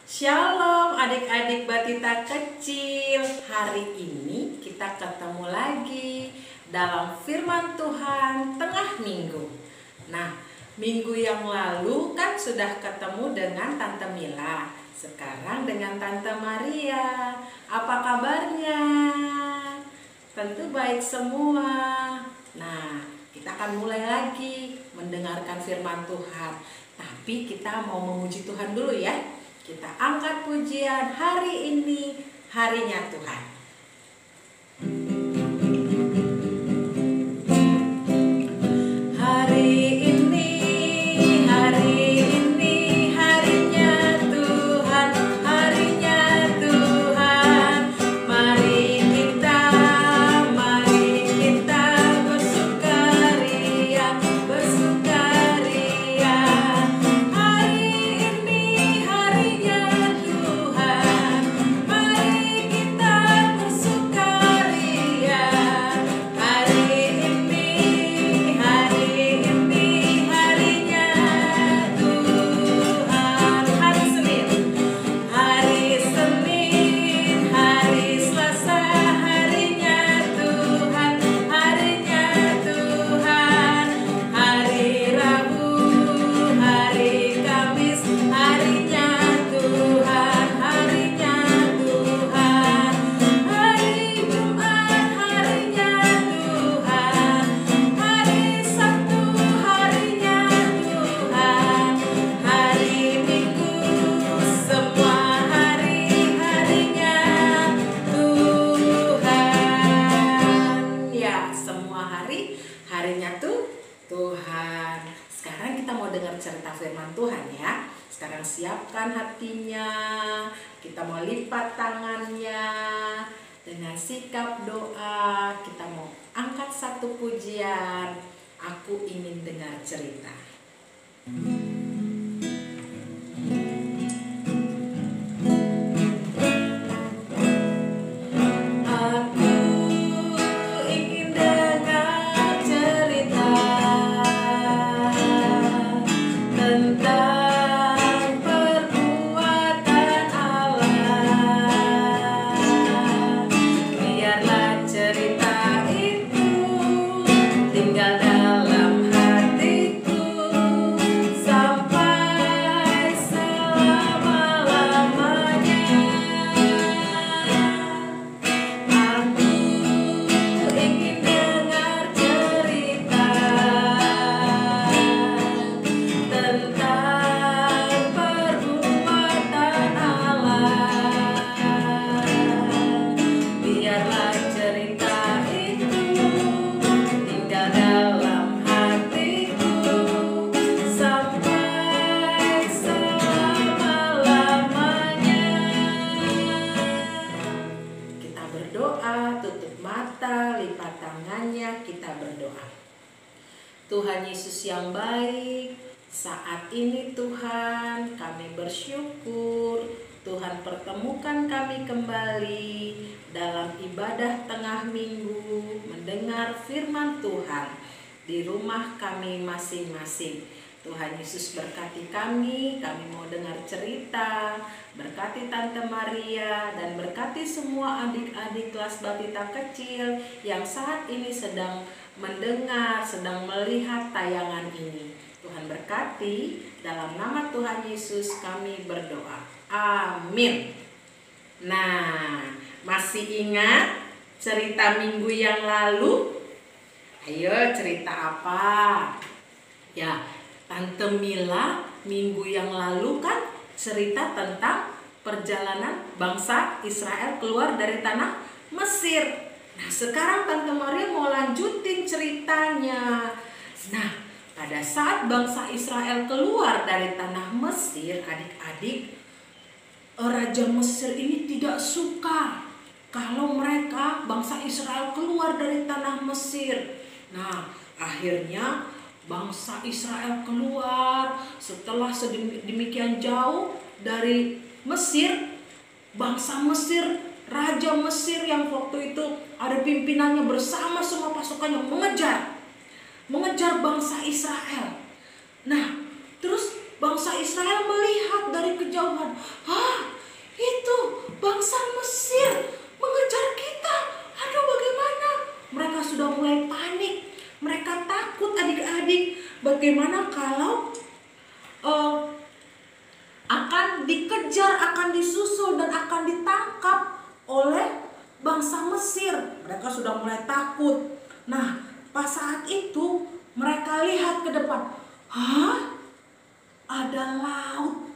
Shalom adik-adik batita kecil. Hari ini kita ketemu lagi dalam firman Tuhan tengah minggu. Nah, minggu yang lalu kan sudah ketemu dengan Tante Mila. Sekarang dengan Tante Maria. Apa kabarnya? Tentu baik semua. Nah, kita akan mulai lagi mendengarkan firman Tuhan. Tapi kita mau memuji Tuhan dulu ya. Kita angkat pujian hari ini, harinya Tuhan. Sekarang siapkan hatinya, kita mau lipat tangannya dengan sikap doa. Kita mau angkat satu pujian, aku ingin dengar cerita. Tuhan Yesus yang baik, saat ini Tuhan kami bersyukur Tuhan pertemukan kami kembali dalam ibadah tengah minggu, mendengar firman Tuhan di rumah kami masing-masing. Tuhan Yesus berkati kami mau dengar cerita, berkati Tante Maria, dan berkati semua adik-adik kelas batita kecil yang saat ini sedang mendengar, sedang melihat tayangan ini. Tuhan berkati, dalam nama Tuhan Yesus kami berdoa. Amin. Nah, masih ingat cerita minggu yang lalu? Ayo, cerita apa? Ya, Tante Mila minggu yang lalu kan cerita tentang perjalanan bangsa Israel keluar dari tanah Mesir. Nah, sekarang Tante Maria mau lanjutin ceritanya. Nah, pada saat bangsa Israel keluar dari tanah Mesir, adik-adik, Raja Mesir ini tidak suka kalau mereka bangsa Israel keluar dari tanah Mesir. Nah, akhirnya bangsa Israel keluar setelah sedemikian jauh dari Mesir. Bangsa Mesir, Raja Mesir yang waktu itu ada pimpinannya bersama semua pasukannya mengejar bangsa Israel. Nah, terus bangsa Israel melihat dari kejauhan, dikejar, akan disusul, dan akan ditangkap oleh bangsa Mesir. Mereka sudah mulai takut. Nah, pas saat itu mereka lihat ke depan. Hah? Ada laut.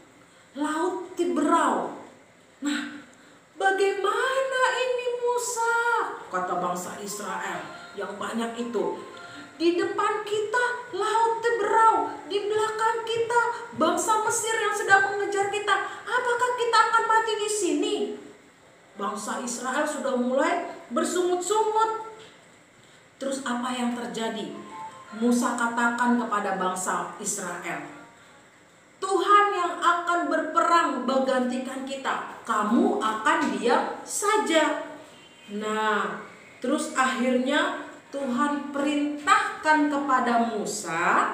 Laut Tiberau. Nah, bagaimana ini Musa? Kata bangsa Israel yang banyak itu. Di depan kita laut Tiberau, di belakang kita bangsa Mesir yang sedang mengejar kita. Apakah kita akan mati di sini? Bangsa Israel sudah mulai bersungut-sungut. Terus apa yang terjadi? Musa katakan kepada bangsa Israel, Tuhan yang akan berperang menggantikan kita. Kamu akan diam saja. Nah, terus akhirnya Tuhan perintahkan kepada Musa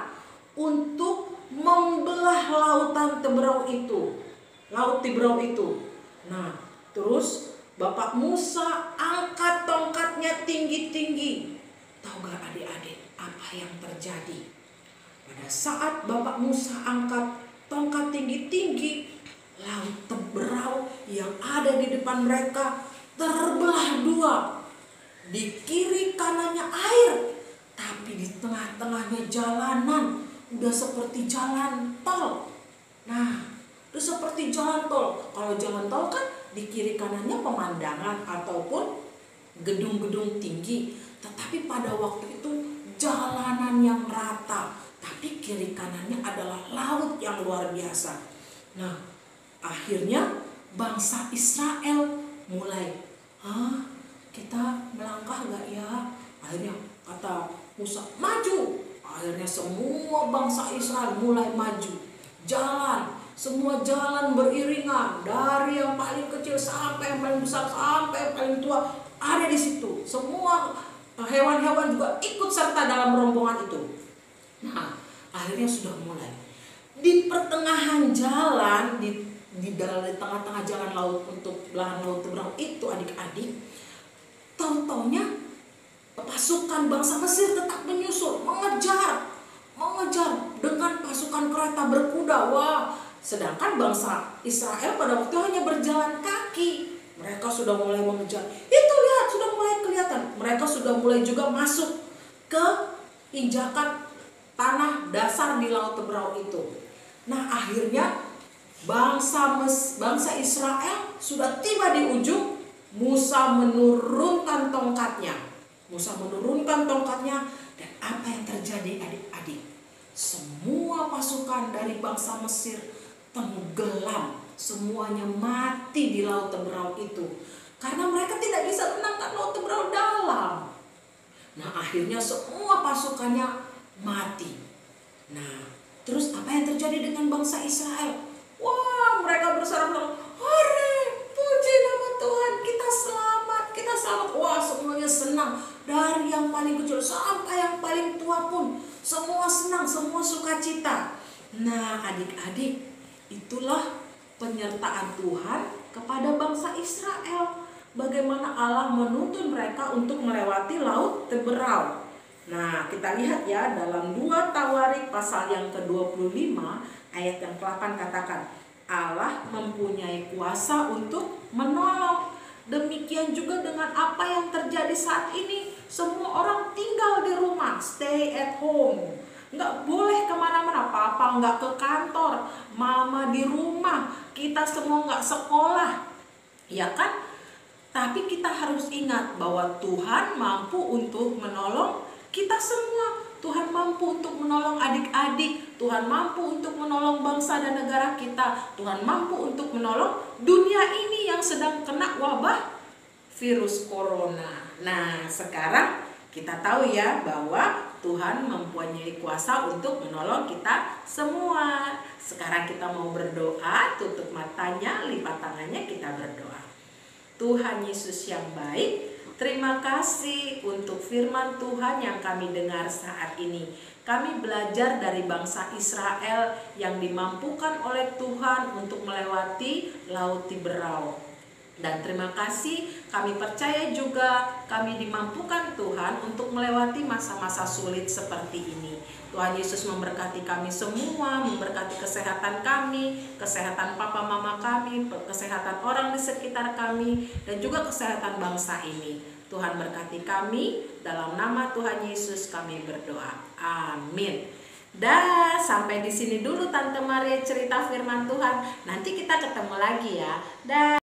untuk membelah lautan Tiberau itu. Laut Tiberau itu. Nah, terus Bapak Musa angkat tongkatnya tinggi-tinggi. Tahu gak adik-adik apa yang terjadi? Pada saat Bapak Musa angkat tongkat tinggi-tinggi, laut Tiberau yang ada di depan mereka terbelah dua. Di kiri kanannya air, tapi di tengah-tengahnya jalanan, udah seperti jalan tol. Nah, udah seperti jalan tol. Kalau jalan tol kan di kiri kanannya pemandangan ataupun gedung-gedung tinggi. Tetapi pada waktu itu jalanan yang rata, tapi kiri kanannya adalah laut yang luar biasa. Nah, akhirnya bangsa Israel mulai, kita melangkah gak ya? Akhirnya kata Musa, maju. Akhirnya semua bangsa Israel mulai maju. Jalan, semua jalan beriringan, dari yang paling kecil sampai yang paling besar, sampai yang paling tua ada di situ. Semua hewan-hewan juga ikut serta dalam rombongan itu. Nah, akhirnya sudah mulai. Di pertengahan jalan, di tengah-tengah jalan laut untuk belahan laut Tiberau itu adik-adik, tahu-taunya pasukan bangsa Mesir tetap menyusul, mengejar dengan pasukan kereta berkuda. Wah, sedangkan bangsa Israel pada waktu hanya berjalan kaki. Mereka sudah mulai mengejar. Itu lihat, sudah mulai kelihatan. Mereka sudah mulai juga masuk ke injakan tanah dasar di laut Tiberau itu. Nah, akhirnya bangsa Israel sudah tiba di ujung. Musa menurunkan tongkatnya. Dan apa yang terjadi adik-adik? Semua pasukan dari bangsa Mesir tenggelam. Semuanya mati di laut Tiberau itu. Karena mereka tidak bisa menangkap laut Tiberau dalam. Nah, akhirnya semua pasukannya mati. Nah, terus apa yang terjadi dengan bangsa Israel? Wah, mereka bersorak-sorak, hore, puji nama Tuhan, kita selamat. Wah, semuanya senang. Dari yang paling kecil sampai yang paling tua pun semua senang, semua sukacita. Nah, adik-adik, itulah penyertaan Tuhan kepada bangsa Israel. Bagaimana Allah menuntun mereka untuk melewati laut Tiberau. Nah, kita lihat ya dalam 2 Tawarik pasal yang ke-25 ayat yang ke-8 katakan, Allah mempunyai kuasa untuk menolong. Demikian juga dengan apa yang terjadi saat ini. Semua orang tinggal di rumah, stay at home. Nggak boleh kemana-mana, papa nggak ke kantor, mama di rumah, kita semua nggak sekolah. Ya kan? Tapi kita harus ingat bahwa Tuhan mampu untuk menolong kita semua. Tuhan mampu untuk menolong adik-adik. Tuhan mampu untuk menolong bangsa dan negara kita. Tuhan mampu untuk menolong dunia ini yang sedang kena wabah virus corona. Nah, sekarang kita tahu ya bahwa Tuhan mempunyai kuasa untuk menolong kita semua. Sekarang kita mau berdoa, tutup matanya, lipat tangannya, kita berdoa. Tuhan Yesus yang baik, terima kasih untuk firman Tuhan yang kami dengar saat ini. Kami belajar dari bangsa Israel yang dimampukan oleh Tuhan untuk melewati laut Tiberau. Dan terima kasih, kami percaya juga kami dimampukan Tuhan untuk melewati masa-masa sulit seperti ini. Tuhan Yesus memberkati kami semua, memberkati kesehatan kami, kesehatan papa mama kami, kesehatan orang di sekitar kami, dan juga kesehatan bangsa ini. Tuhan berkati kami, dalam nama Tuhan Yesus kami berdoa. Amin. Dah, sampai di sini dulu Tante Maria cerita firman Tuhan. Nanti kita ketemu lagi ya. Dah.